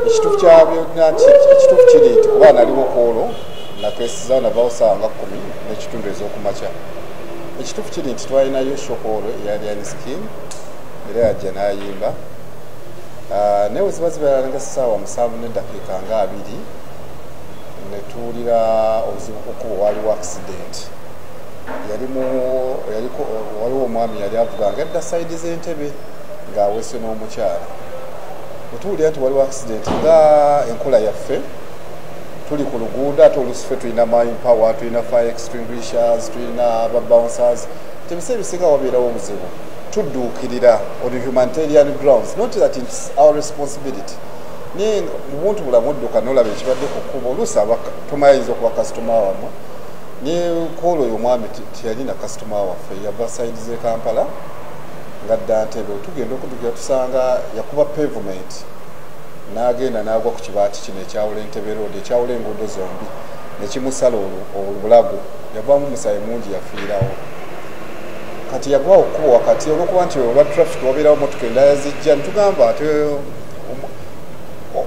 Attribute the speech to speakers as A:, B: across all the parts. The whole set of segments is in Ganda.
A: ekituufu kyabyo ekituufu kiri nti kuba naliwo koolo nakesi zawo nabawosanga 10 n'ekitundu ez'okumakya. Ekituufu kiri nti twalinayo shokoolo eyali aniskin era yajja n'ayimba naye bwe ziba zibeera nga ssaawa 7 n'eddakiika nga 2 ne tuwulira obuzibu kukuba waliwo accident. Waliwo omwami yali avuga nga edda sayidi z'entebe ng'aweese n'omukyala. Bwe tuwulira nti waliwo accident nga enkola yaffe tuli ku luguudo ate oluusi ffe tulina mine power, tulina fire extinguishers, tulina ababouncers. Ebiseera ebisinga wabeerawo obuzibu tudduukirira on humanitarian grounds, not that it's our responsibility. Naye mu buntu bulamu odduka n'olaba ekibadde ku kkubo oluusi tumayinza okuba kasitoma wammwe. Naye koolo oyo omwami teyalina kasitoma waffe, yava sayidi z'e Kampala ngadda Ntebe. Tugenda okuddukira tusanga yakuba pavement n'agenda n'agwa ku kibaati kino ekyawula Entebbe road, ekyawula enguudo zombi nekimusala obulago. Yavaamu omusaayi mungi yafiirawo. Kati yagwawo okkubo wakati olwokuba nti olwa traffic wabeerawo motoka endala zijja nitugamba ate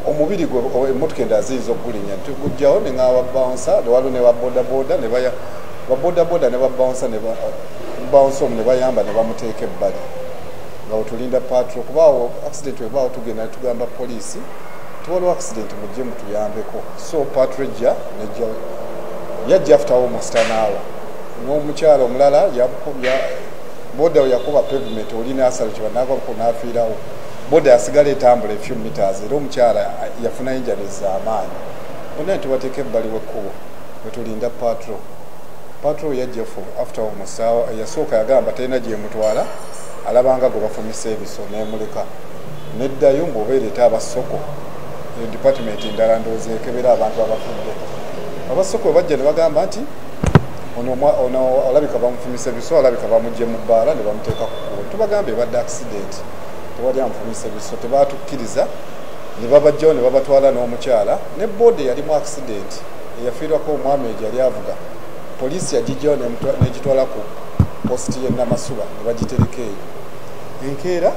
A: omubiri gwe emmotoka endala ziyinza okugulinya ntugujjawo ne ng'aba bouncer waliwo ne babodaboda ne babouncer omu ne bayamba ne bamuteeka ebbali nga wetulinda patrol. Kubaawo accident webaawo tugenda ne tugamba poliisi tuwaliwo accident mujje mutuyambeko. So patrol yajja after almost an hour n'omukyala omulala boda yakuba pavement olina asalo kibanagako n'afiirawo. Boda yasigala etambula few meters era omukyala yafuna injuries z'amaanyi. Bonna ne tubateeka ebbali w'ekkubo wetulinda patrol yajja after almost hour. Yasooka yagamba talina gyemutwala alabanga gwe bafumise ebiso n'emuleka neddayo mb'obeereeta abasoko department endala ndowooza ekebera abantu abafudde. Abasoko bwe bajja ne bagamba nti ono alabika bamufumise ebiso, alabika bamugye mu bbaala ne bamuteeka ku kkubo. Tubagambe ebadde accident, tewali amufumise ebiso, tebaatukkiriza ne babajjawo ne babatwala n'omukyala. Ne boda yalimu accident eyafiirwako omwami egyo yali avuga. Poliisi yagijjawo n'egitwala ku positi y'e Namasuba ne bagitereka eyo. Enkeera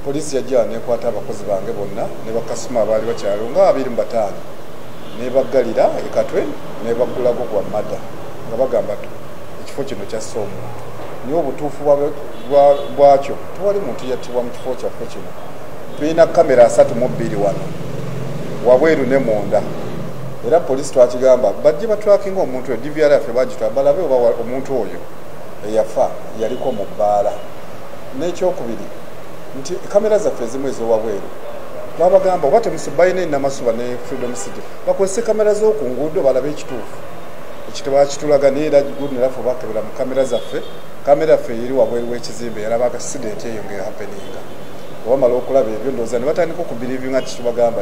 A: poliisi yajjawo n'ekwata abakozi bange bonna ne bakasuma abaali bakyalo nga 25 ne baggalira ekatwe ne baggulago gwa mada nga bagamba ekifo kino kyassa omuntu. Niwo obutuufu bwakyo tewali muntu yattibwa mu kifo kyaffe kino. Tulina kamera 32 wano wabweru ne munda era poliisi twakigamba bajje batrakinga omuntu oyo. DVR yaffe bagitwala balabe oba omuntu oyo eyafa yaliko mu bbaala. N'ekyokubiri nti kamera zaffe ezimu ez'owabweru twabagamba oba temusubayina e Namasuba ne Freedom City bakozese kamera z'oku nguudo balabe ekituufu ekitebakitulaga neera good enough bakebera mu kamera zaffe. Kamera yaffe eri wabweru w'ekizimbe yalaba accident eyo ng'ehappeninga. Wamala okulaba ebyo ndowooza ne batandika okubirivinga kitubagamba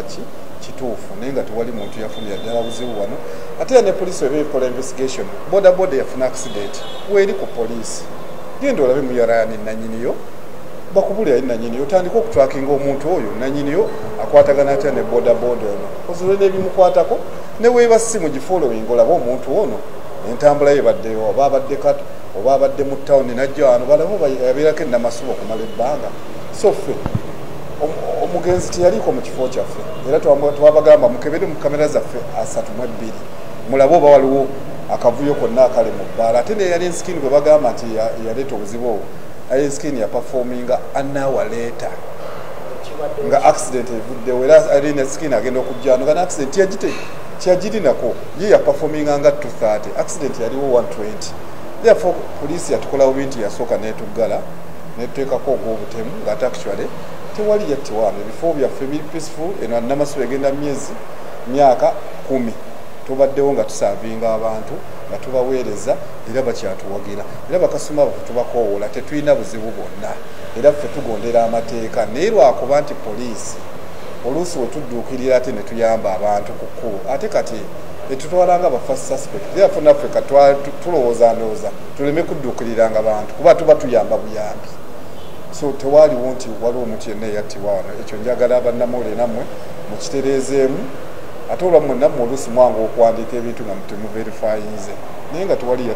A: kituufu naye nga tewali muntu yafunira ddala buzibu wano. Ate ne poliisi eba ekola investigation boda yafuna accident weeri ku poliisi. Genda olabe mu yarani nanyiniyo bakubulira nanyiniyo otandika okutrakinga omuntu oyo nanyiniyo akwatagana atya ne boda ono ozole n'ebimukwatako ne weeba simu gifollowing olaba omuntu ono entambula yebaddeyo oba abadde kato oba abadde mu ttawuni najja wano balabo yabeerako Namasuba okumala ebbanga. So ffe omugenzi teyaliko mu kifo kyaffe era twabagamba mukebere mu kamera zaffe 32 mulabe oba waliwo akavuyo konna akali mu bbaala. Ate ne yali ensikini bwe bagamba nti yaleeta obuzibu obwo ensikini yaperforminga an hour later nga accident evuddewo era alina ensikini agenda okujjano nga accident tiyagirinako ye yaperforminga nga 230 accident yaliwo 120. Therefore poliisi yatukolawo bintu yasooka netuggala netuteekako ogw'obutemu ng'ate actually tewali yattiwaano. Ebifo byaffe biri peaceful. Eno Namasuba egenda myaka 10 tubaddewo nga tusaavinga abantu nga tubaweereza era bakyatuwagira era bakasuma baffe tubakoowoola tetulina buzibu bwonna era ffe tugondera amateeka. Naye lwakuba nti poliisi oluusi we tudduukirira ate ne tuyamba abantu ku kkubo ate kati etutwalanga ba first suspect era ffe naffe tulowooza tuleme kudduukiriranga abantu kuba tuba tuyamba buyambi. So tewaliwo nti waliwo omuntu yenna eyattibwa wano. Ekyo njagala bannamuwulire nammwe mukitereezeemu. Ate olwammwe nammwe oluusi mwangu okuwandiika ebintu nga mutemuverifyinze naye nga tewali